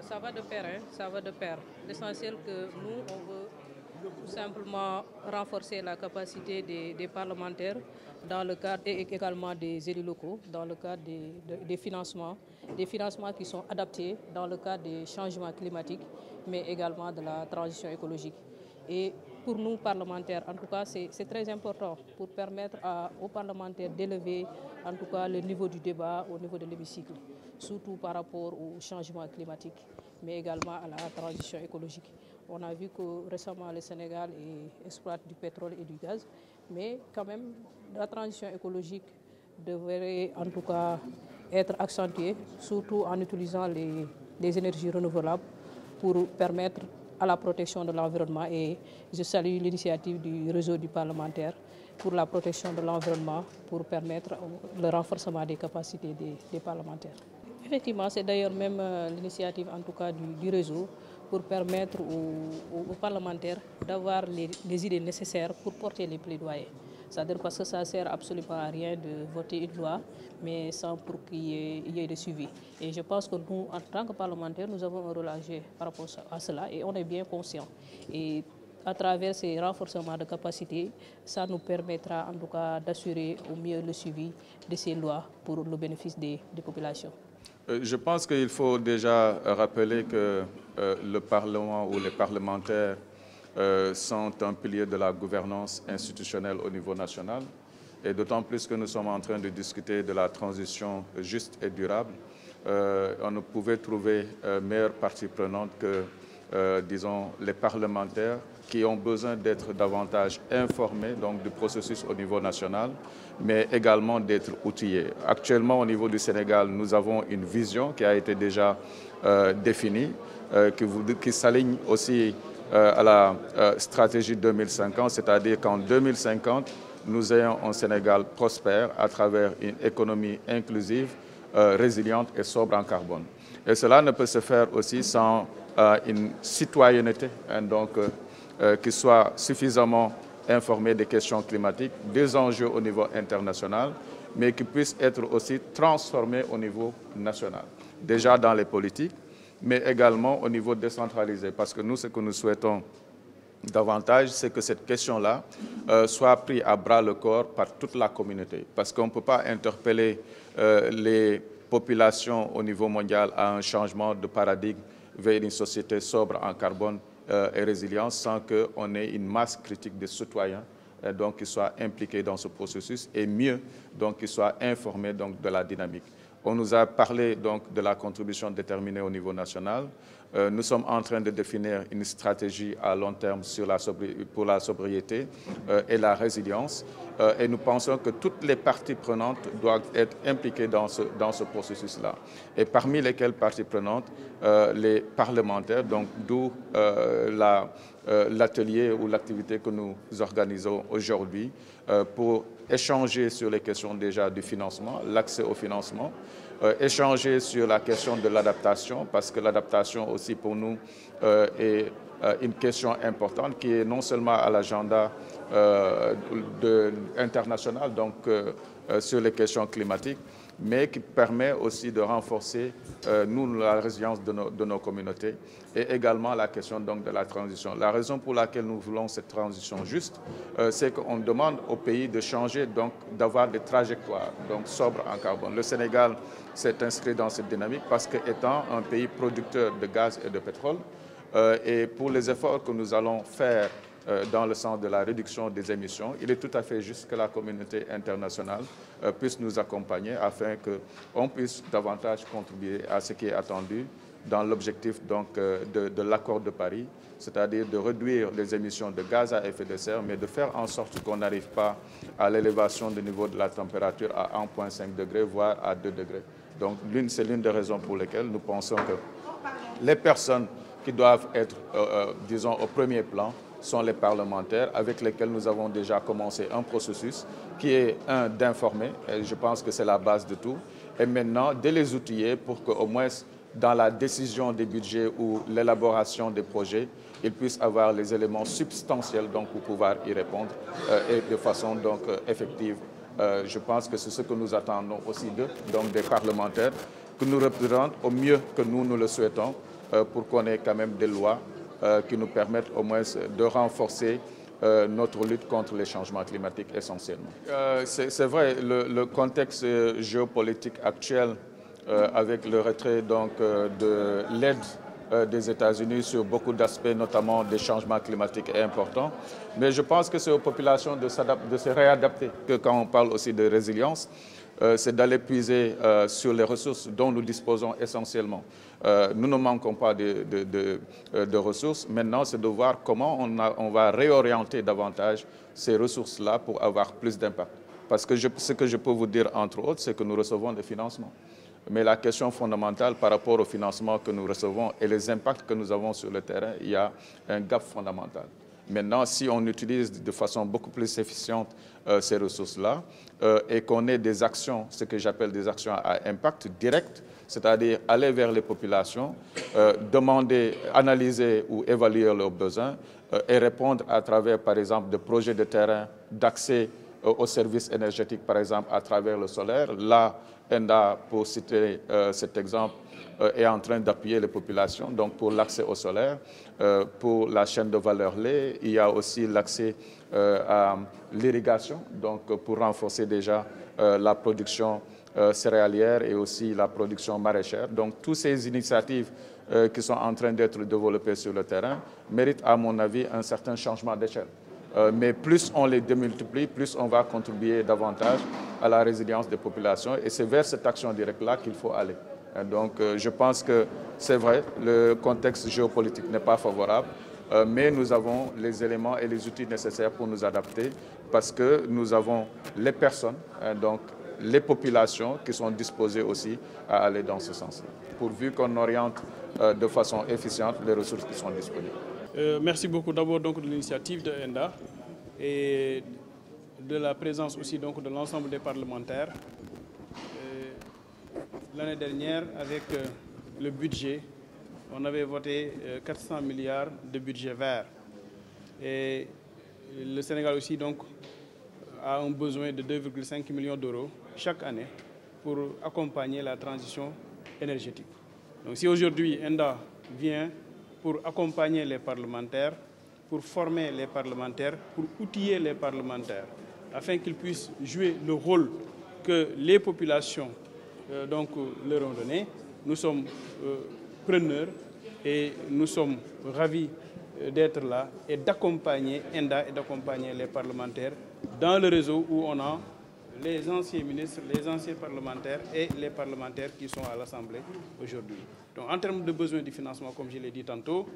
Ça va de pair, hein, ça va de pair. L'essentiel que nous, on veut tout simplement renforcer la capacité des parlementaires dans le cadre et également des élus locaux, dans le cadre des financements qui sont adaptés dans le cadre des changements climatiques, mais également de la transition écologique. Et pour nous, parlementaires, en tout cas, c'est très important pour permettre aux parlementaires d'élever, en tout cas, le niveau du débat au niveau de l'hémicycle, surtout par rapport au changement climatique, mais également à la transition écologique. On a vu que récemment, le Sénégal exploite du pétrole et du gaz, mais quand même, la transition écologique devrait en tout cas être accentuée, surtout en utilisant les énergies renouvelables pour permettre à la protection de l'environnement. Et je salue l'initiative du réseau du parlementaire pour la protection de l'environnement, pour permettre le renforcement des capacités des parlementaires. Effectivement, c'est d'ailleurs même l'initiative en tout cas du réseau pour permettre aux parlementaires d'avoir les idées nécessaires pour porter les plaidoyers. C'est-à-dire parce que ça ne sert absolument à rien de voter une loi, mais sans pour qu'il y ait de suivi. Et je pense que nous, en tant que parlementaires, nous avons un rôle à jouer par rapport à cela et on est bien conscients. Et à travers ces renforcements de capacités, ça nous permettra en tout cas d'assurer au mieux le suivi de ces lois pour le bénéfice des populations. Je pense qu'il faut déjà rappeler que le Parlement ou les parlementaires sont un pilier de la gouvernance institutionnelle au niveau national. Et d'autant plus que nous sommes en train de discuter de la transition juste et durable, on ne pouvait trouver meilleure partie prenante que, disons, les parlementaires qui ont besoin d'être davantage informés donc, du processus au niveau national, mais également d'être outillés. Actuellement, au niveau du Sénégal, nous avons une vision qui a été déjà définie, qui s'aligne aussi à la stratégie 2050, c'est-à-dire qu'en 2050, nous ayons un Sénégal prospère à travers une économie inclusive, résiliente et sobre en carbone. Et cela ne peut se faire aussi sans une citoyenneté qui soit suffisamment informée des questions climatiques, des enjeux au niveau international, mais qui puisse être aussi transformée au niveau national. Déjà dans les politiques, mais également au niveau décentralisé. Parce que nous, ce que nous souhaitons davantage, c'est que cette question-là soit prise à bras le corps par toute la communauté. Parce qu'on ne peut pas interpeller les populations au niveau mondial à un changement de paradigme vers une société sobre en carbone et résilience sans qu'on ait une masse critique de citoyens donc, qui soient impliqués dans ce processus et mieux donc, qui soient informés donc, de la dynamique. On nous a parlé donc, de la contribution déterminée au niveau national. Nous sommes en train de définir une stratégie à long terme pour la sobriété et la résilience. Et nous pensons que toutes les parties prenantes doivent être impliquées dans ce processus-là. Et parmi lesquelles parties prenantes, les parlementaires, donc d'où l'atelier ou l'activité que nous organisons aujourd'hui pour échanger sur les questions déjà du financement, l'accès au financement, échanger sur la question de l'adaptation, parce que l'adaptation aussi pour nous est une question importante qui est non seulement à l'agenda international, donc sur les questions climatiques, mais qui permet aussi de renforcer, nous, la résilience de nos communautés et également la question donc, de la transition. La raison pour laquelle nous voulons cette transition juste, c'est qu'on demande au pays de changer, donc d'avoir des trajectoires donc, sobres en carbone. Le Sénégal s'est inscrit dans cette dynamique parce qu'étant un pays producteur de gaz et de pétrole, et pour les efforts que nous allons faire dans le sens de la réduction des émissions, il est tout à fait juste que la communauté internationale puisse nous accompagner afin qu'on puisse davantage contribuer à ce qui est attendu dans l'objectif de l'accord de Paris, c'est-à-dire de réduire les émissions de gaz à effet de serre, mais de faire en sorte qu'on n'arrive pas à l'élévation du niveau de la température à 1,5 degré, voire à 2 degrés. Donc c'est l'une des raisons pour lesquelles nous pensons que les personnes qui doivent être, disons, au premier plan, sont les parlementaires avec lesquels nous avons déjà commencé un processus qui est d'informer, et je pense que c'est la base de tout, et maintenant de les outiller pour qu'au moins dans la décision des budgets ou l'élaboration des projets, ils puissent avoir les éléments substantiels donc, pour pouvoir y répondre et de façon donc, effective. Je pense que c'est ce que nous attendons aussi d'eux, donc des parlementaires, que nous représentent au mieux que nous le souhaitons, pour qu'on ait quand même des lois qui nous permettent au moins de renforcer notre lutte contre les changements climatiques essentiellement. C'est vrai, le contexte géopolitique actuel avec le retrait donc, de l'aide des États-Unis sur beaucoup d'aspects, notamment des changements climatiques, est important. Mais je pense que c'est aux populations de se réadapter. Que quand on parle aussi de résilience, c'est d'aller puiser sur les ressources dont nous disposons essentiellement. Nous ne manquons pas de ressources. Maintenant, c'est de voir comment on va réorienter davantage ces ressources-là pour avoir plus d'impact. Parce que ce que je peux vous dire, entre autres, c'est que nous recevons des financements. Mais la question fondamentale par rapport au financement que nous recevons et les impacts que nous avons sur le terrain, il y a un gap fondamental. Maintenant, si on utilise de façon beaucoup plus efficiente ces ressources-là et qu'on ait des actions, ce que j'appelle des actions à impact direct, c'est-à-dire aller vers les populations, demander, analyser ou évaluer leurs besoins et répondre à travers, par exemple, des projets de terrain d'accès aux services énergétiques, par exemple, à travers le solaire. Là, ENDA, pour citer cet exemple, est en train d'appuyer les populations, donc pour l'accès au solaire, pour la chaîne de valeur lait. Il y a aussi l'accès à l'irrigation, donc pour renforcer déjà la production céréalière et aussi la production maraîchère. Donc, toutes ces initiatives qui sont en train d'être développées sur le terrain méritent, à mon avis, un certain changement d'échelle. Mais plus on les démultiplie, plus on va contribuer davantage à la résilience des populations. Et c'est vers cette action directe-là qu'il faut aller. Donc je pense que c'est vrai, le contexte géopolitique n'est pas favorable, mais nous avons les éléments et les outils nécessaires pour nous adapter parce que nous avons les personnes, donc les populations qui sont disposées aussi à aller dans ce sens-là, pourvu qu'on oriente de façon efficiente les ressources qui sont disponibles. Merci beaucoup d'abord de l'initiative de ENDA et de la présence aussi donc de l'ensemble des parlementaires. L'année dernière, avec le budget, on avait voté 400 milliards de budget vert. Et le Sénégal aussi donc a un besoin de 2,5 millions d'euros chaque année pour accompagner la transition énergétique. Donc si aujourd'hui ENDA vient pour accompagner les parlementaires, pour former les parlementaires, pour outiller les parlementaires, afin qu'ils puissent jouer le rôle que les populations donc, leur ont donné. Nous sommes preneurs et nous sommes ravis d'être là et d'accompagner ENDA et d'accompagner les parlementaires dans le réseau où on a les anciens ministres, les anciens parlementaires et les parlementaires qui sont à l'Assemblée aujourd'hui. Donc en termes de besoin de financement, comme je l'ai dit tantôt,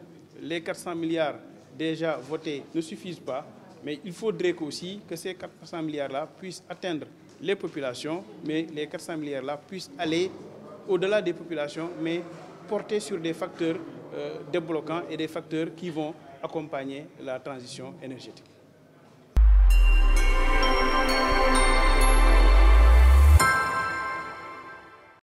les 400 milliards déjà votés ne suffisent pas, mais il faudrait aussi que ces 400 milliards-là puissent atteindre les populations, mais les 400 milliards-là puissent aller au-delà des populations, mais porter sur des facteurs débloquants et des facteurs qui vont accompagner la transition énergétique.